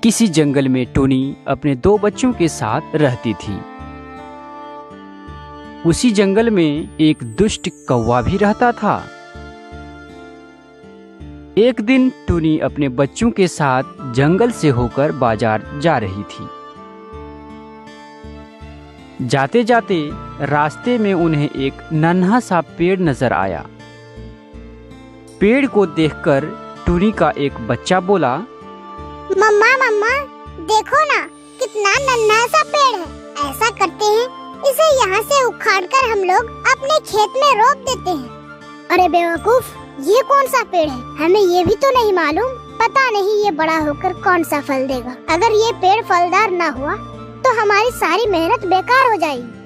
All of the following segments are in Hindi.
किसी जंगल में टुनी अपने 2 बच्चों के साथ रहती थी। उसी जंगल में एक दुष्ट कौवा भी रहता था। एक दिन टुनी अपने बच्चों के साथ जंगल से होकर बाजार जा रही थी। जाते जाते रास्ते में उन्हें एक नन्हा सा पेड़ नजर आया। पेड़ को देखकर टुनी का एक बच्चा बोला, मम्मा मम्मा देखो ना, कितना नन्हा सा पेड़ है। ऐसा करते हैं, इसे यहाँ से उखाड़कर हम लोग अपने खेत में रोप देते हैं। अरे बेवकूफ, ये कौन सा पेड़ है? हमें ये भी तो नहीं मालूम। पता नहीं ये बड़ा होकर कौन सा फल देगा। अगर ये पेड़ फलदार ना हुआ तो हमारी सारी मेहनत बेकार हो जाएगी।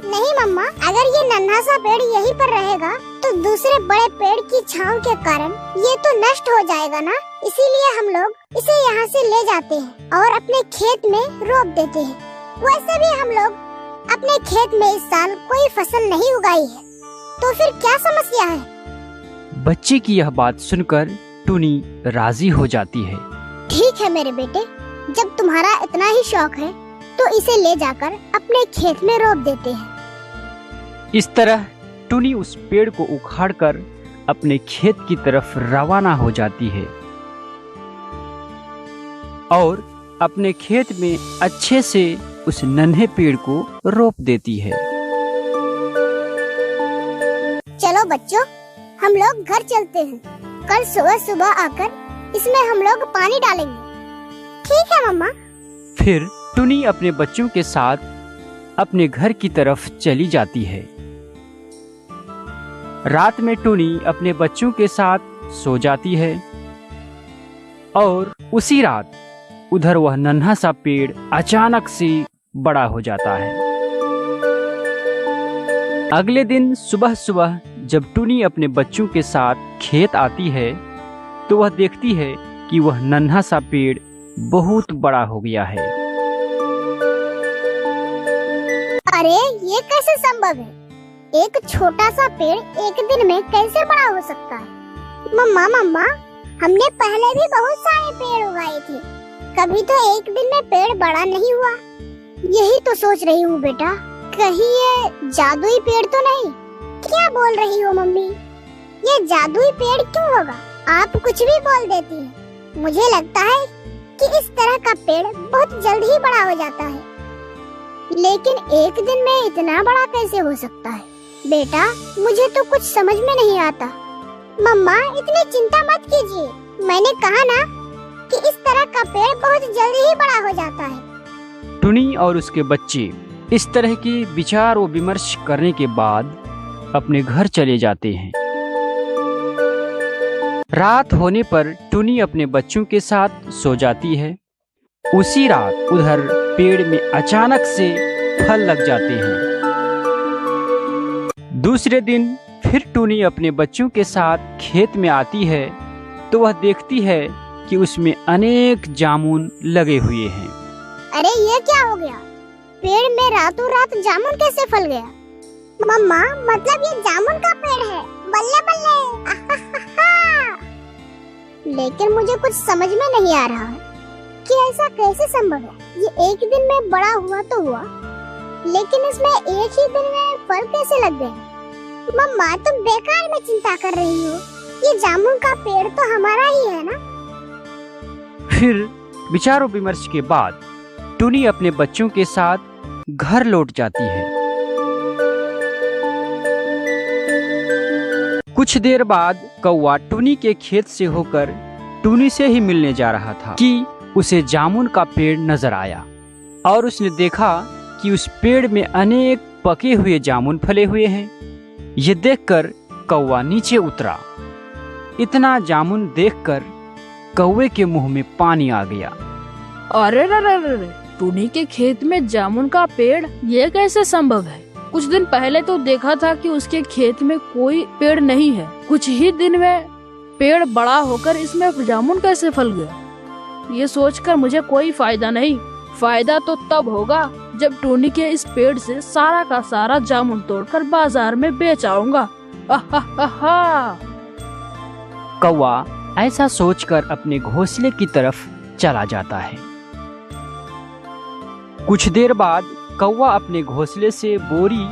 नहीं मम्मा, अगर ये नन्हा सा पेड़ यहीं पर रहेगा तो दूसरे बड़े पेड़ की छांव के कारण ये तो नष्ट हो जाएगा ना। इसीलिए हम लोग इसे यहाँ से ले जाते हैं और अपने खेत में रोप देते हैं। वैसे भी हम लोग अपने खेत में इस साल कोई फसल नहीं उगाई है, तो फिर क्या समस्या है? बच्चे की यह बात सुनकर टुनी राजी हो जाती है। ठीक है मेरे बेटे, जब तुम्हारा इतना ही शौक है तो इसे ले जाकर अपने खेत में रोप देते हैं। इस तरह टुनी उस पेड़ को उखाड़कर अपने खेत की तरफ रवाना हो जाती है और अपने खेत में अच्छे से उस नन्हे पेड़ को रोप देती है। चलो बच्चों, हम लोग घर चलते हैं। कल सुबह सुबह आकर इसमें हम लोग पानी डालेंगे। ठीक है मम्मा। फिर टुनी अपने बच्चों के साथ अपने घर की तरफ चली जाती है। रात में टुनी अपने बच्चों के साथ सो जाती है और उसी रात उधर वह नन्हा सा पेड़ अचानक से बड़ा हो जाता है। अगले दिन सुबह सुबह जब टुनी अपने बच्चों के साथ खेत आती है तो वह देखती है कि वह नन्हा सा पेड़ बहुत बड़ा हो गया है। अरे ये कैसे संभव है? एक छोटा सा पेड़ एक दिन में कैसे बड़ा हो सकता है? मम्मा मम्मा, हमने पहले भी बहुत सारे पेड़ उगाए थे, कभी तो एक दिन में पेड़ बड़ा नहीं हुआ। यही तो सोच रही हूँ बेटा, कहीं ये जादुई पेड़ तो नहीं? क्या बोल रही हो मम्मी? ये जादुई पेड़ क्यों होगा? आप कुछ भी बोल देती हैं। मुझे लगता है कि इस तरह का पेड़ बहुत जल्द ही बड़ा हो जाता है, लेकिन एक दिन में इतना बड़ा कैसे हो सकता है? बेटा, मुझे तो कुछ समझ में नहीं आता। मम्मा, इतनी चिंता मत कीजिए। मैंने कहा ना कि इस तरह का पेड़ बहुत जल्दी ही बड़ा हो जाता है। टुनी और उसके बच्चे इस तरह के विचार व विमर्श करने के बाद अपने घर चले जाते हैं। रात होने पर टुनी अपने बच्चों के साथ सो जाती है। उसी रात उधर पेड़ में अचानक से फल लग जाते हैं। दूसरे दिन फिर टुनी अपने बच्चों के साथ खेत में आती है तो वह देखती है कि उसमें अनेक जामुन लगे हुए हैं। अरे ये क्या हो गया? पेड़ में रातों रात जामुन कैसे फल गया? मम्मा, मतलब ये जामुन का पेड़ है। बल्ले बल्ले। लेकिन मुझे कुछ समझ में नहीं आ रहा है कि ऐसा कैसे संभव है। ये एक दिन में बड़ा हुआ तो हुआ, लेकिन इसमें एक ही दिन में फल कैसे लग गए? मम्मा, तुम बेकार में चिंता कर रही हो। ये जामुन का पेड़ तो हमारा ही है ना। फिर विचारों विमर्श के बाद टुनी अपने बच्चों के साथ घर लौट जाती है। कुछ देर बाद कौवा टुनी के खेत से होकर टुनी से ही मिलने जा रहा था कि उसे जामुन का पेड़ नजर आया और उसने देखा कि उस पेड़ में अनेक पके हुए जामुन फले हुए हैं। ये देखकर कौवा नीचे उतरा। इतना जामुन देखकर कौवे के मुंह में पानी आ गया। अरे रे, टुनी के खेत में जामुन का पेड़, ये कैसे संभव है? कुछ दिन पहले तो देखा था कि उसके खेत में कोई पेड़ नहीं है। कुछ ही दिन में पेड़ बड़ा होकर इसमें जामुन कैसे फल गया? ये सोचकर मुझे कोई फायदा नहीं। फायदा तो तब होगा जब टुनी के इस पेड़ से सारा का सारा जामुन तोड़कर बाजार में बेच आऊंगा। कौवा ऐसा सोचकर अपने घोंसले की तरफ चला जाता है। कुछ देर बाद कौवा अपने घोंसले से बोरी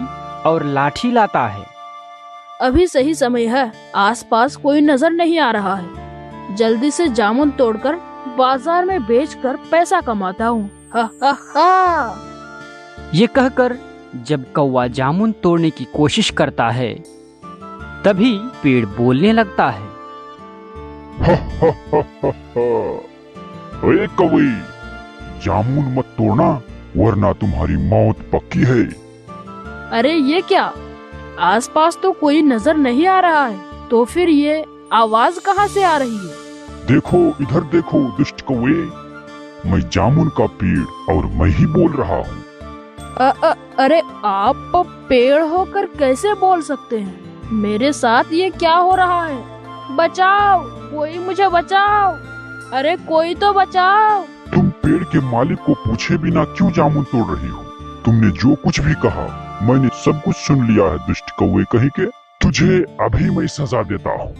और लाठी लाता है। अभी सही समय है, आसपास कोई नजर नहीं आ रहा है। जल्दी से जामुन तोड़कर बाजार में बेचकर पैसा कमाता हूँ। हा हा हा। ये कहकर जब कौवा जामुन तोड़ने की कोशिश करता है, तभी पेड़ बोलने लगता है। अरे कौवे, जामुन मत तोड़ना वरना तुम्हारी मौत पक्की है। अरे ये क्या, आसपास तो कोई नजर नहीं आ रहा है, तो फिर ये आवाज कहाँ से आ रही है? देखो इधर देखो दुष्ट कौवे, मैं जामुन का पेड़ और मैं ही बोल रहा हूँ। अरे आप पेड़ होकर कैसे बोल सकते हैं? मेरे साथ ये क्या हो रहा है? बचाओ, कोई मुझे बचाओ। अरे कोई तो बचाओ। तुम पेड़ के मालिक को पूछे बिना क्यों जामुन तोड़ रही हो? तुमने जो कुछ भी कहा मैंने सब कुछ सुन लिया है दुष्ट कौवे कहीं के। तुझे अभी मैं सजा देता हूँ।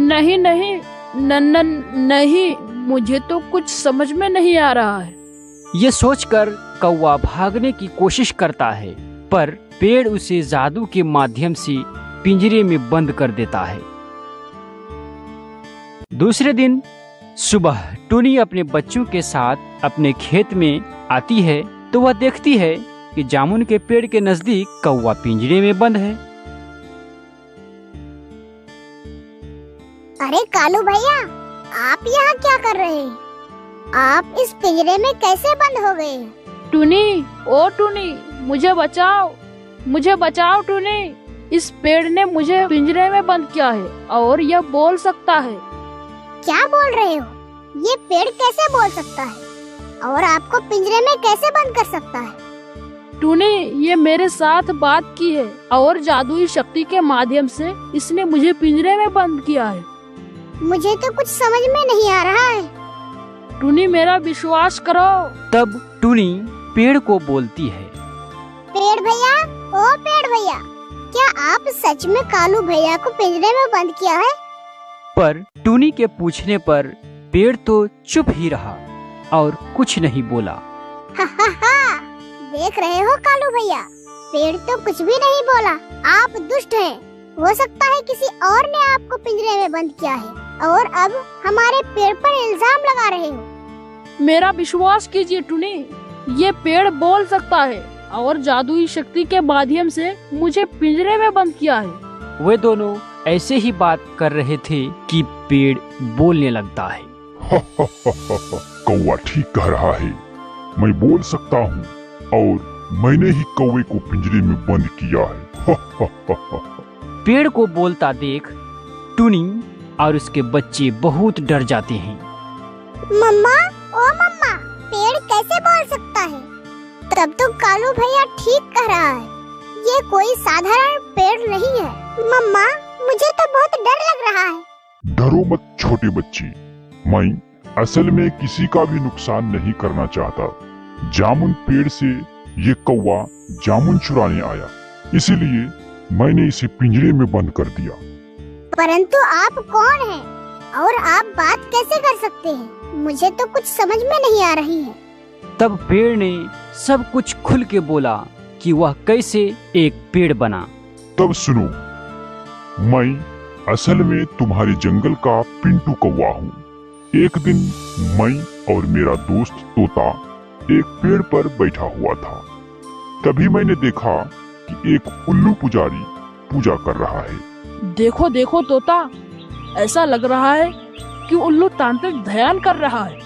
नहीं नहीं, नहीं, मुझे तो कुछ समझ में नहीं आ रहा है। ये सोचकर कौवा भागने की कोशिश करता है, पर पेड़ उसे जादू के माध्यम से पिंजरे में बंद कर देता है। दूसरे दिन सुबह टुनी अपने बच्चों के साथ अपने खेत में आती है तो वह देखती है कि जामुन के पेड़ के नजदीक कौवा पिंजरे में बंद है। अरे कालू भैया, आप यहाँ क्या कर रहे हैं? आप इस पिंजरे में कैसे बंद हो गए? टुनी, ओ टुनी, मुझे बचाओ, मुझे बचाओ टुनी। इस पेड़ ने मुझे पिंजरे में बंद किया है और यह बोल सकता है। क्या बोल रहे हो? ये पेड़ कैसे बोल सकता है और आपको पिंजरे में कैसे बंद कर सकता है? टुनी, ये मेरे साथ बात की है और जादुई शक्ति के माध्यम से इसने मुझे पिंजरे में बंद किया है। मुझे तो कुछ समझ में नहीं आ रहा है। टुनी, मेरा विश्वास करो। तब टुनी पेड़ को बोलती है। पेड़ भैया, ओ पेड़ भैया, क्या आप सच में कालू भैया को पिंजरे में बंद किया है? पर टुनी के पूछने पर पेड़ तो चुप ही रहा और कुछ नहीं बोला। हा हा हा, देख रहे हो कालू भैया, पेड़ तो कुछ भी नहीं बोला। आप दुष्ट हैं। हो सकता है किसी और ने आपको पिंजरे में बंद किया है और अब हमारे पेड़ पर इल्जाम लगा रहे हो। मेरा विश्वास कीजिए टुनी, ये पेड़ बोल सकता है और जादुई शक्ति के माध्यम से मुझे पिंजरे में बंद किया है। वे दोनों ऐसे ही बात कर रहे थे कि पेड़ बोलने लगता है। कौवा ठीक कह रहा है, मैं बोल सकता हूँ और मैंने ही कौवे को पिंजरे में बंद किया है। पेड़ को बोलता देख टुनी और उसके बच्चे बहुत डर जाते हैं। मम्मा, ओ मम्मा, पेड़ कैसे बोल सकता है? तब तो कालू भैया ठीक कह रहा है, ये कोई साधारण पेड़ नहीं है। मम्मा, मुझे तो बहुत डर लग रहा है। डरो मत छोटे बच्चे, मैं असल में किसी का भी नुकसान नहीं करना चाहता। जामुन पेड़ से ये कौवा जामुन चुराने आया, इसीलिए मैंने इसे पिंजरे में बंद कर दिया। परंतु आप कौन हैं और आप बात कैसे कर सकते हैं? मुझे तो कुछ समझ में नहीं आ रही है। तब पेड़ ने सब कुछ खुल के बोला कि वह कैसे एक पेड़ बना। तब सुनो, मैं असल में तुम्हारे जंगल का पिंटू कौवा हूँ। एक दिन मैं और मेरा दोस्त तोता एक पेड़ पर बैठा हुआ था। तभी मैंने देखा कि एक उल्लू पुजारी पूजा कर रहा है। देखो देखो तोता, ऐसा लग रहा है कि उल्लू तांत्रिक ध्यान कर रहा है।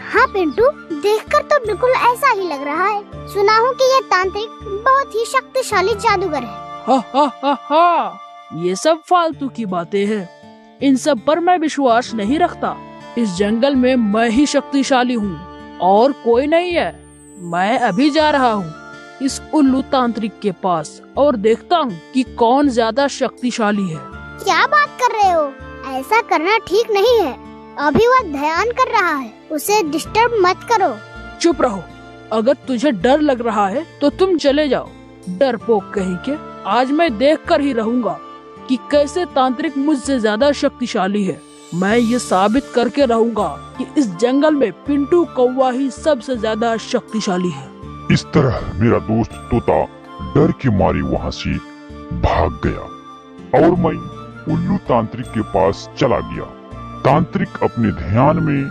हाँ पिंटू, देखकर तो बिल्कुल ऐसा ही लग रहा है। सुना हूँ कि ये तांत्रिक बहुत ही शक्तिशाली जादूगर है। हा हा हा हा, ये सब फालतू की बातें हैं। इन सब पर मैं विश्वास नहीं रखता। इस जंगल में मैं ही शक्तिशाली हूँ और कोई नहीं है। मैं अभी जा रहा हूँ इस उल्लू तांत्रिक के पास और देखता हूँ कि कौन ज्यादा शक्तिशाली है। क्या बात कर रहे हो? ऐसा करना ठीक नहीं है। अभी वह ध्यान कर रहा है, उसे डिस्टर्ब मत करो। चुप रहो। अगर तुझे डर लग रहा है तो तुम चले जाओ, डरपोक कहीं के। आज मैं देख कर ही रहूंगा कि कैसे तांत्रिक मुझसे ज्यादा शक्तिशाली है। मैं ये साबित करके रहूंगा कि इस जंगल में पिंटू कौवा ही सबसे ज्यादा शक्तिशाली है। इस तरह मेरा दोस्त तोता डर के मारे वहाँ से भाग गया और मैं उल्लू तांत्रिक के पास चला गया। तांत्रिक अपने ध्यान में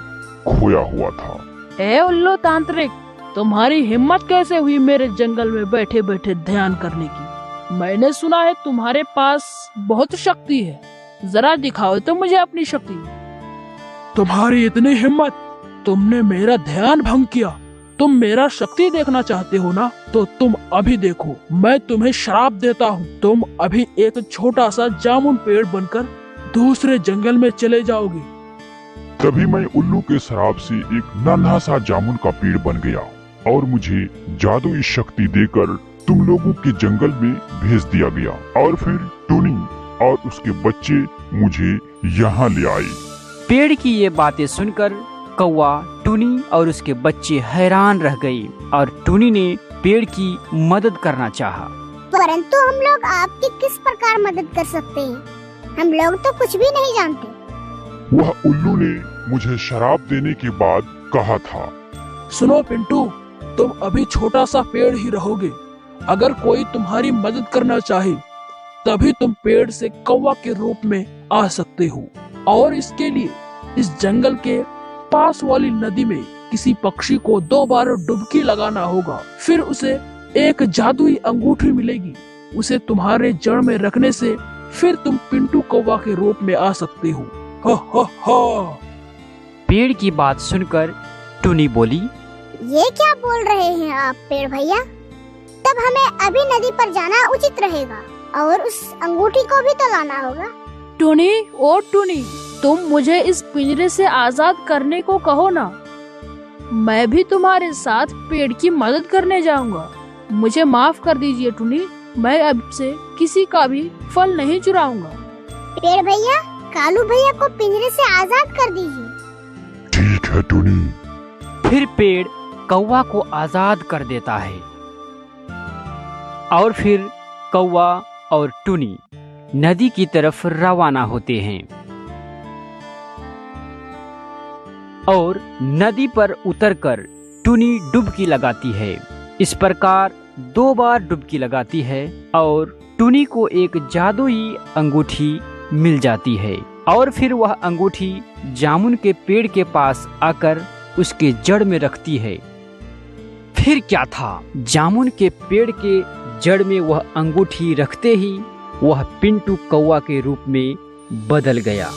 खोया हुआ था। ए उल्लू तांत्रिक, तुम्हारी हिम्मत कैसे हुई मेरे जंगल में बैठे बैठे ध्यान करने की? मैंने सुना है तुम्हारे पास बहुत शक्ति है, जरा दिखाओ तो मुझे अपनी शक्ति। तुम्हारी इतनी हिम्मत, तुमने मेरा ध्यान भंग किया। तुम मेरा शक्ति देखना चाहते हो ना, तो तुम अभी देखो। मैं तुम्हें श्राप देता हूँ, तुम अभी एक छोटा सा जामुन पेड़ बनकर दूसरे जंगल में चले जाओगे। तभी मैं उल्लू के श्राप से एक नन्हा सा जामुन का पेड़ बन गया और मुझे जादुई शक्ति देकर तुम लोगों के जंगल में भेज दिया गया। और फिर टूनी और उसके बच्चे मुझे यहाँ ले आए। पेड़ की ये बातें सुनकर कौवा, टूनी और उसके बच्चे हैरान रह गए और टूनी ने पेड़ की मदद करना चाहा। परंतु हम लोग आपकी किस प्रकार मदद कर सकते हैं? हम लोग तो कुछ भी नहीं जानते। वह उल्लू ने मुझे शराब देने के बाद कहा था, सुनो पिंटू, तुम अभी छोटा सा पेड़ ही रहोगे। अगर कोई तुम्हारी मदद करना चाहे तभी तुम पेड़ से कौवा के रूप में आ सकते हो, और इसके लिए इस जंगल के पास वाली नदी में किसी पक्षी को 2 बार डुबकी लगाना होगा। फिर उसे एक जादुई अंगूठी मिलेगी। उसे तुम्हारे जड़ में रखने से फिर तुम पिंटू कौवा के रूप में आ सकते हो। हा हा हा। पेड़ की बात सुनकर टूनी बोली, ये क्या बोल रहे हैं आप पेड़ भैया? तब हमें अभी नदी पर जाना उचित रहेगा और उस अंगूठी को भी तो लाना होगा। टूनी, ओ टूनी, तुम मुझे इस पिंजरे से आजाद करने को कहो ना। मैं भी तुम्हारे साथ पेड़ की मदद करने जाऊंगा। मुझे माफ कर दीजिए टूनी, मैं अब से किसी का भी फल नहीं चुराऊंगा। पेड़ भैया, कालू भैया को पिंजरे से आजाद कर दीजिए। ठीक है टूनी। फिर पेड़ कौवा को आजाद कर देता है और फिर कौवा और टूनी नदी की तरफ रवाना होते हैं और नदी पर उतरकर टूनी डुबकी लगाती है। इस प्रकार 2 बार डुबकी लगाती है और टूनी को एक जादुई अंगूठी मिल जाती है और फिर वह अंगूठी जामुन के पेड़ के पास आकर उसके जड़ में रखती है। फिर क्या था, जामुन के पेड़ के जड़ में वह अंगूठी रखते ही वह पिंटू कौवा के रूप में बदल गया।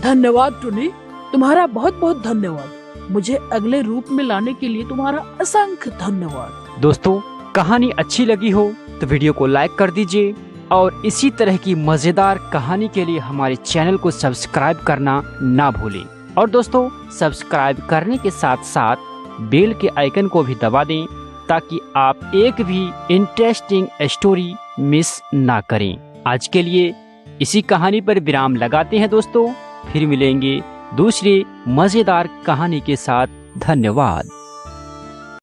धन्यवाद टूनी, तुम्हारा बहुत बहुत धन्यवाद। मुझे अगले रूप में लाने के लिए तुम्हारा असंख्य धन्यवाद। दोस्तों, कहानी अच्छी लगी हो तो वीडियो को लाइक कर दीजिए और इसी तरह की मजेदार कहानी के लिए हमारे चैनल को सब्सक्राइब करना ना भूलें। और दोस्तों, सब्सक्राइब करने के साथ साथ बेल के आइकन को भी दबा दें ताकि आप एक भी इंटरेस्टिंग स्टोरी मिस ना करें। आज के लिए इसी कहानी पर विराम लगाते हैं दोस्तों, फिर मिलेंगे दूसरी मजेदार कहानी के साथ। धन्यवाद।